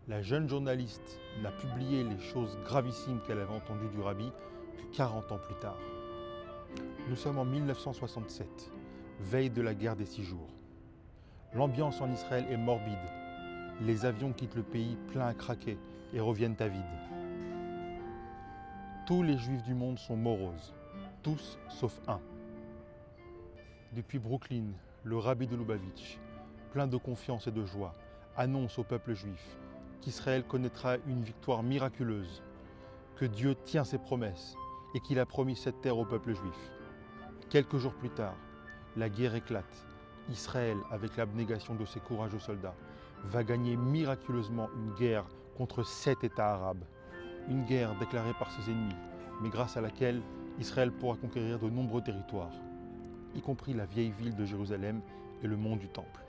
La jeune journaliste n'a publié les choses gravissimes qu'elle avait entendues du rabbi que 40 ans plus tard. Nous sommes en 1967, veille de la guerre des 6 jours. L'ambiance en Israël est morbide. Les avions quittent le pays pleins à craquer et reviennent à vide. Tous les juifs du monde sont moroses, tous sauf un. Depuis Brooklyn, le rabbi de Lubavitch, plein de confiance et de joie, annonce au peuple juif qu'Israël connaîtra une victoire miraculeuse, que Dieu tient ses promesses et qu'il a promis cette terre au peuple juif. Quelques jours plus tard, la guerre éclate. Israël, avec l'abnégation de ses courageux soldats, va gagner miraculeusement une guerre contre 7 États arabes. Une guerre déclarée par ses ennemis, mais grâce à laquelle Israël pourra conquérir de nombreux territoires, y compris la vieille ville de Jérusalem et le mont du Temple.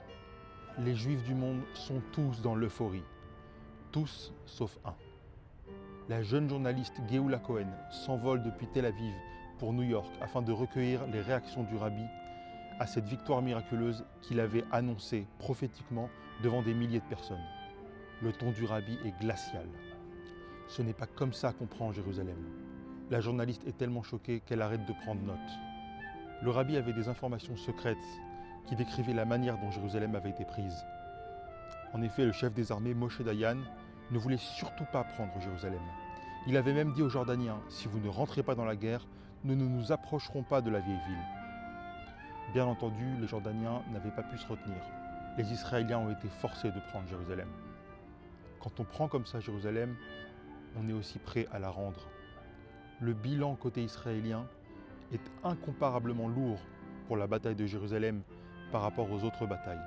Les Juifs du monde sont tous dans l'euphorie, tous sauf un. La jeune journaliste Géoula Cohen s'envole depuis Tel Aviv pour New York afin de recueillir les réactions du rabbi à cette victoire miraculeuse qu'il avait annoncée prophétiquement devant des milliers de personnes. Le ton du rabbi est glacial. Ce n'est pas comme ça qu'on prend Jérusalem. La journaliste est tellement choquée qu'elle arrête de prendre note. Le rabbi avait des informations secrètes qui décrivaient la manière dont Jérusalem avait été prise. En effet, le chef des armées, Moshe Dayan, ne voulait surtout pas prendre Jérusalem. Il avait même dit aux Jordaniens, si vous ne rentrez pas dans la guerre, nous ne nous approcherons pas de la vieille ville. Bien entendu, les Jordaniens n'avaient pas pu se retenir. Les Israéliens ont été forcés de prendre Jérusalem. Quand on prend comme ça Jérusalem, on est aussi prêt à la rendre. Le bilan côté israélien est incomparablement lourd pour la bataille de Jérusalem par rapport aux autres batailles.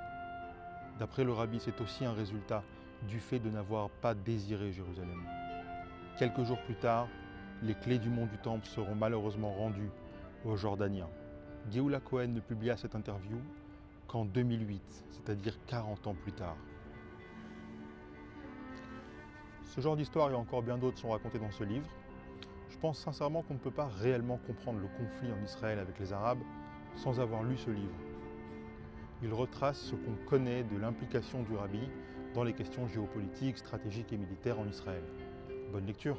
D'après le rabbi, c'est aussi un résultat du fait de n'avoir pas désiré Jérusalem. Quelques jours plus tard, les clés du mont du Temple seront malheureusement rendues aux Jordaniens. Géoula Cohen ne publia cette interview qu'en 2008, c'est-à-dire 40 ans plus tard. Ce genre d'histoire et encore bien d'autres sont racontées dans ce livre. Je pense sincèrement qu'on ne peut pas réellement comprendre le conflit en Israël avec les Arabes sans avoir lu ce livre. Il retrace ce qu'on connaît de l'implication du rabbi dans les questions géopolitiques, stratégiques et militaires en Israël. Bonne lecture!